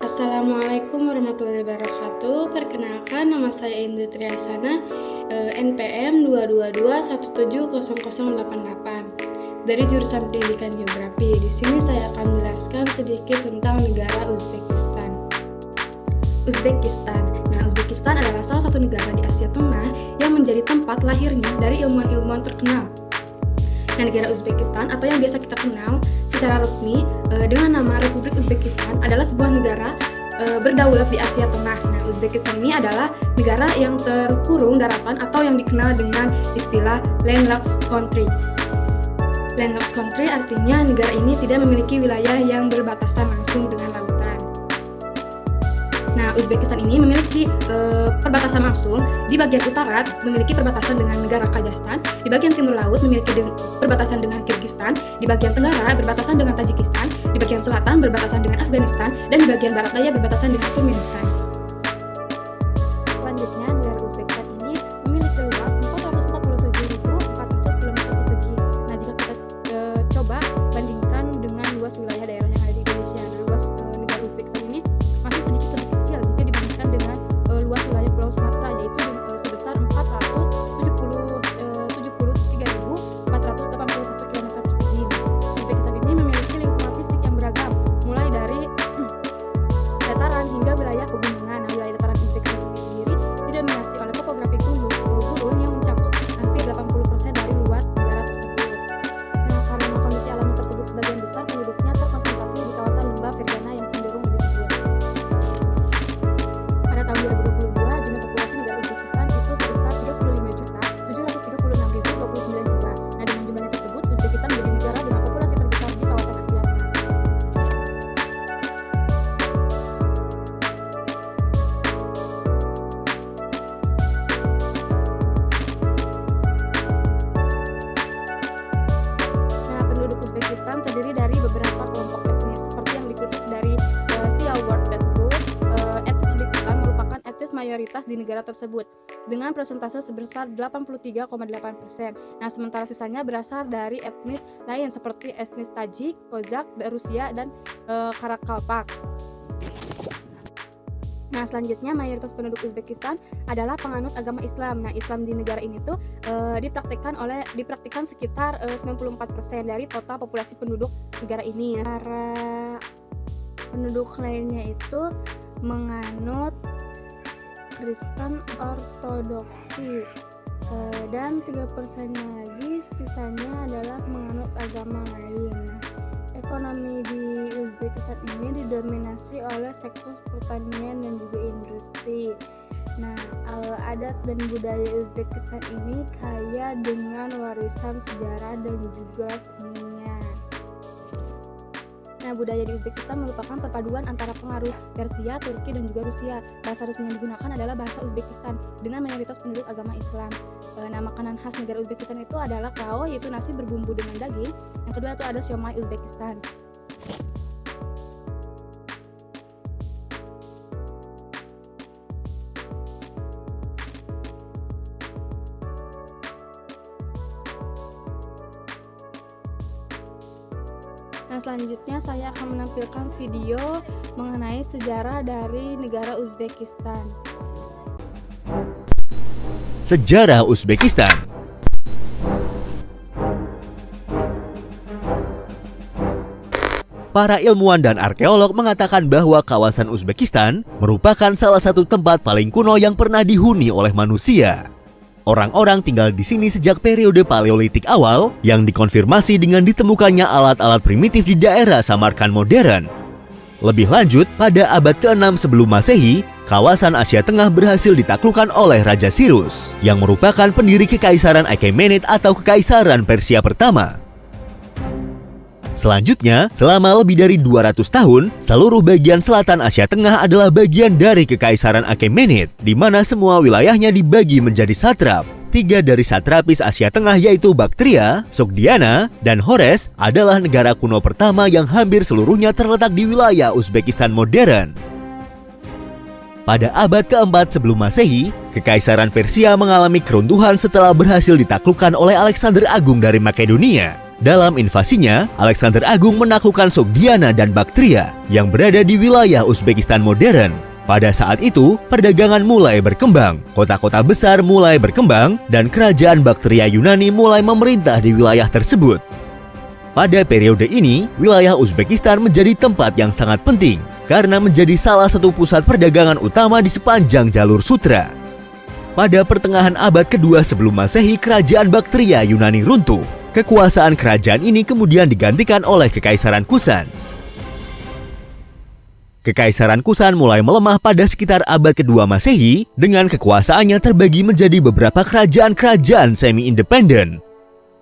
Assalamualaikum warahmatullahi wabarakatuh. Perkenalkan, nama saya Indri Triasana, NPM 222170088 dari jurusan Pendidikan Geografi. Di sini saya akan menjelaskan sedikit tentang negara Uzbekistan. Uzbekistan adalah salah satu negara di Asia Tengah yang menjadi tempat lahirnya dari ilmuwan-ilmuwan terkenal. Nah, negara Uzbekistan atau yang biasa kita kenal secara resmi dengan nama Republik Uzbekistan adalah sebuah negara berdaulat di Asia Tengah. Nah, Uzbekistan ini adalah negara yang terkurung daratan atau yang dikenal dengan istilah landlocked country. Landlocked country artinya negara ini tidak memiliki wilayah yang berbatasan langsung dengan lautan. Nah, Uzbekistan ini memiliki perbatasan langsung. Di bagian utara memiliki perbatasan dengan negara Kazakhstan, di bagian timur laut memiliki perbatasan dengan Kyrgyzstan, di bagian tenggara berbatasan dengan Tajikistan, di bagian selatan berbatasan dengan Afghanistan, dan di bagian barat daya berbatasan dengan Turkmenistan. Selanjutnya, negara Uzbekistan ini memiliki luas 447.400 km persegi. Nah, jika kita coba bandingkan dengan luas wilayah daerah yang ada di Indonesia, luas negara Uzbekistan ini masih sedikit lebih kecil jika dibandingkan dengan luas wilayah Pulau Sumatera, yaitu sebesar 473.481 km persegi. Uzbekistan ini memiliki lingkungan fisik yang beragam, mulai dari dataran hingga wilayah pegunungan. Nah, wilayah dataran Uzbekistan sendiri didominasi oleh topografi gurun yang mencakup hampir 80% dari luas negara tersebut. Nah, karena kondisi alamnya tersebut sebagian besar penduduknya terkonsentrasi di kawasan lembah Fergana yang cenderung lebih subur. Pada tahun 2022, jumlah populasi negara Uzbekistan itu sebesar 35.736.029 jiwa. Nah, dengan jumlah tersebut, Uzbekistan menjadi negara dengan populasi terbesar di kawasan Asia Tengah. Nah, penduduk Uzbekistan terdiri dari beberapa kelompok etnis seperti yang dikutip dari SIA World Factbook. Etnis Uzbekistan merupakan etnis mayoritas di negara tersebut dengan persentase sebesar 83,8%. Nah, sementara sisanya berasal dari etnis lain seperti etnis Tajik, Kozak, Rusia, dan Karakalpak. Nah, selanjutnya mayoritas penduduk Uzbekistan adalah penganut agama Islam. Nah, Islam di negara ini tuh dipraktikkan sekitar 94% dari total populasi penduduk negara ini. Para penduduk lainnya itu menganut Kristen Ortodoksi, dan 3% lagi sisanya adalah menganut agama lain. Ekonomi di Uzbekistan ini didominasi oleh sektor pertanian dan juga industri. Nah, adat dan budaya Uzbekistan ini kaya dengan warisan sejarah dan juga seninya. Nah, budaya di Uzbekistan merupakan perpaduan antara pengaruh Persia, Turki, dan juga Rusia. Bahasa resmi yang digunakan adalah bahasa Uzbekistan dengan mayoritas penduduk agama Islam. Nah, makanan khas negara Uzbekistan itu adalah krao, yaitu nasi berbumbu dengan daging. Yang kedua itu ada siomay Uzbekistan. Nah, selanjutnya saya akan menampilkan video mengenai sejarah dari negara Uzbekistan. Sejarah Uzbekistan. Para ilmuwan dan arkeolog mengatakan bahwa kawasan Uzbekistan merupakan salah satu tempat paling kuno yang pernah dihuni oleh manusia. Orang-orang tinggal di sini sejak periode Paleolitik awal yang dikonfirmasi dengan ditemukannya alat-alat primitif di daerah Samarkand modern. Lebih lanjut, pada abad ke-6 sebelum Masehi, kawasan Asia Tengah berhasil ditaklukkan oleh Raja Cyrus yang merupakan pendiri Kekaisaran Achaemenid atau Kekaisaran Persia pertama. Selanjutnya, selama lebih dari 200 tahun, seluruh bagian selatan Asia Tengah adalah bagian dari Kekaisaran Achaemenid, di mana semua wilayahnya dibagi menjadi satrap. 3 dari satrapis Asia Tengah yaitu Baktria, Sogdiana, dan Hores adalah negara kuno pertama yang hampir seluruhnya terletak di wilayah Uzbekistan modern. Pada abad ke-4 sebelum Masehi, Kekaisaran Persia mengalami keruntuhan setelah berhasil ditaklukkan oleh Alexander Agung dari Makedonia. Dalam invasinya, Alexander Agung menaklukkan Sogdiana dan Baktria yang berada di wilayah Uzbekistan modern. Pada saat itu, perdagangan mulai berkembang, kota-kota besar mulai berkembang, dan kerajaan Baktria Yunani mulai memerintah di wilayah tersebut. Pada periode ini, wilayah Uzbekistan menjadi tempat yang sangat penting karena menjadi salah satu pusat perdagangan utama di sepanjang jalur sutra. Pada pertengahan abad kedua sebelum Masehi, kerajaan Baktria Yunani runtuh. Kekuasaan kerajaan ini kemudian digantikan oleh Kekaisaran Kusan. Kekaisaran Kusan mulai melemah pada sekitar abad kedua Masehi dengan kekuasaannya terbagi menjadi beberapa kerajaan-kerajaan semi-independen.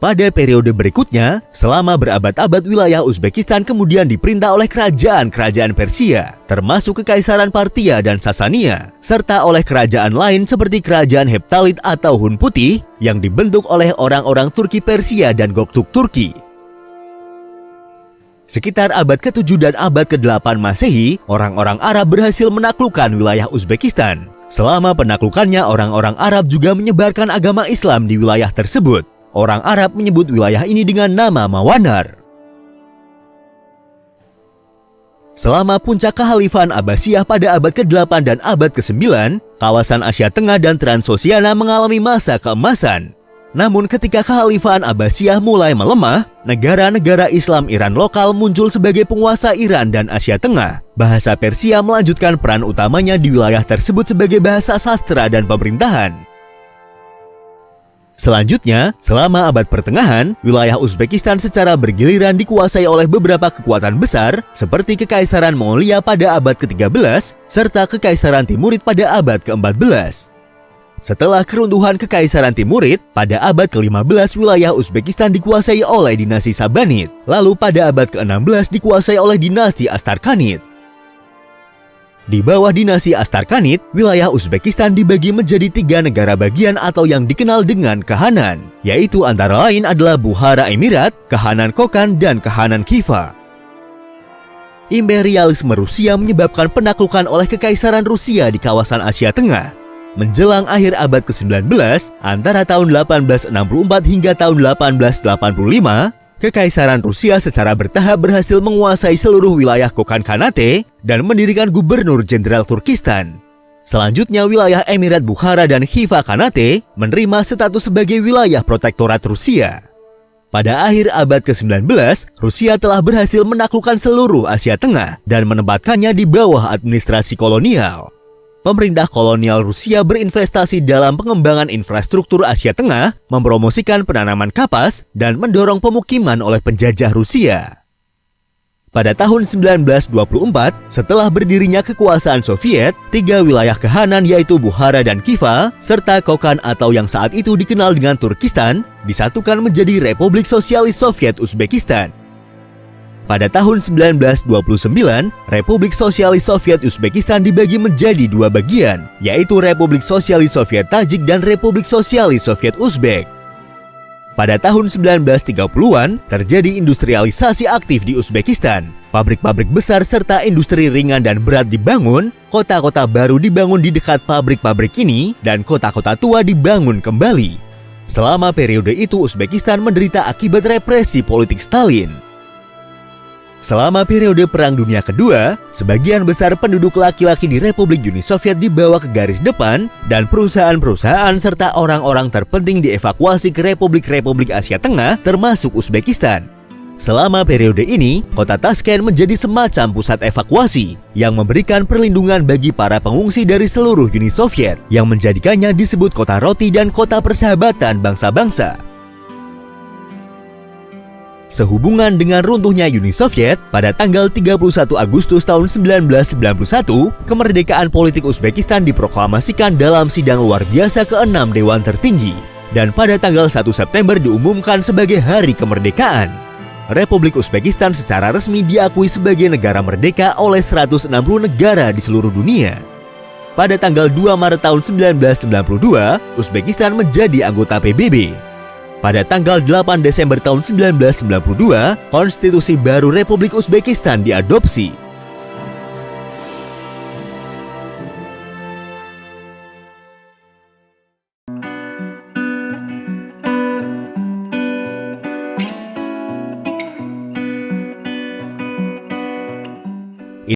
Pada periode berikutnya, selama berabad-abad wilayah Uzbekistan kemudian diperintah oleh kerajaan-kerajaan Persia, termasuk Kekaisaran Parthia dan Sasania, serta oleh kerajaan lain seperti Kerajaan Heptalit atau Hun Putih yang dibentuk oleh orang-orang Turki Persia dan Goktuk Turki. Sekitar abad ke-7 dan abad ke-8 Masehi, orang-orang Arab berhasil menaklukkan wilayah Uzbekistan. Selama penaklukannya, orang-orang Arab juga menyebarkan agama Islam di wilayah tersebut. Orang Arab menyebut wilayah ini dengan nama Mawanar. Selama puncak kehalifan Abbasiyah pada abad ke-8 dan abad ke-9, kawasan Asia Tengah dan Transoksiana mengalami masa keemasan. Namun ketika kehalifan Abbasiyah mulai melemah, negara-negara Islam Iran lokal muncul sebagai penguasa Iran dan Asia Tengah. Bahasa Persia melanjutkan peran utamanya di wilayah tersebut sebagai bahasa sastra dan pemerintahan. Selanjutnya, selama abad pertengahan, wilayah Uzbekistan secara bergiliran dikuasai oleh beberapa kekuatan besar seperti Kekaisaran Mongolia pada abad ke-13 serta Kekaisaran Timurid pada abad ke-14. Setelah keruntuhan Kekaisaran Timurid, pada abad ke-15 wilayah Uzbekistan dikuasai oleh dinasti Sabanid. Lalu pada abad ke-16 dikuasai oleh dinasti Astarkhanid. Di bawah dinasti Astarkhanid, wilayah Uzbekistan dibagi menjadi 3 negara bagian atau yang dikenal dengan Kahanan, yaitu antara lain adalah Bukhara Emirat, Kahanan Kokan, dan Kahanan Khiva. Imperialisme Rusia menyebabkan penaklukan oleh Kekaisaran Rusia di kawasan Asia Tengah. Menjelang akhir abad ke-19, antara tahun 1864 hingga tahun 1885, Kekaisaran Rusia secara bertahap berhasil menguasai seluruh wilayah Kokan Khanate dan mendirikan Gubernur Jenderal Turkistan. Selanjutnya, wilayah Emirat Bukhara dan Khiva Khanate menerima status sebagai wilayah protektorat Rusia. Pada akhir abad ke-19, Rusia telah berhasil menaklukkan seluruh Asia Tengah dan menempatkannya di bawah administrasi kolonial. Pemerintah kolonial Rusia berinvestasi dalam pengembangan infrastruktur Asia Tengah, mempromosikan penanaman kapas, dan mendorong pemukiman oleh penjajah Rusia. Pada tahun 1924, setelah berdirinya kekuasaan Soviet, 3 wilayah Kahanan yaitu Bukhara dan Khiva, serta Kokan atau yang saat itu dikenal dengan Turkistan, disatukan menjadi Republik Sosialis Soviet Uzbekistan. Pada tahun 1929, Republik Sosialis Soviet Uzbekistan dibagi menjadi 2 bagian, yaitu Republik Sosialis Soviet Tajik dan Republik Sosialis Soviet Uzbek. Pada tahun 1930-an, terjadi industrialisasi aktif di Uzbekistan. Pabrik-pabrik besar serta industri ringan dan berat dibangun, kota-kota baru dibangun di dekat pabrik-pabrik ini, dan kota-kota tua dibangun kembali. Selama periode itu, Uzbekistan menderita akibat represi politik Stalin. Selama periode Perang Dunia Kedua, sebagian besar penduduk laki-laki di Republik Uni Soviet dibawa ke garis depan dan perusahaan-perusahaan serta orang-orang terpenting dievakuasi ke Republik-Republik Asia Tengah termasuk Uzbekistan. Selama periode ini, kota Tashkent menjadi semacam pusat evakuasi yang memberikan perlindungan bagi para pengungsi dari seluruh Uni Soviet yang menjadikannya disebut kota roti dan kota persahabatan bangsa-bangsa. Sehubungan dengan runtuhnya Uni Soviet, pada tanggal 31 Agustus tahun 1991, kemerdekaan politik Uzbekistan diproklamasikan dalam sidang luar biasa ke-6 Dewan Tertinggi. Dan pada tanggal 1 September diumumkan sebagai Hari Kemerdekaan. Republik Uzbekistan secara resmi diakui sebagai negara merdeka oleh 160 negara di seluruh dunia. Pada tanggal 2 Maret tahun 1992, Uzbekistan menjadi anggota PBB. Pada tanggal 8 Desember tahun 1992, konstitusi baru Republik Uzbekistan diadopsi.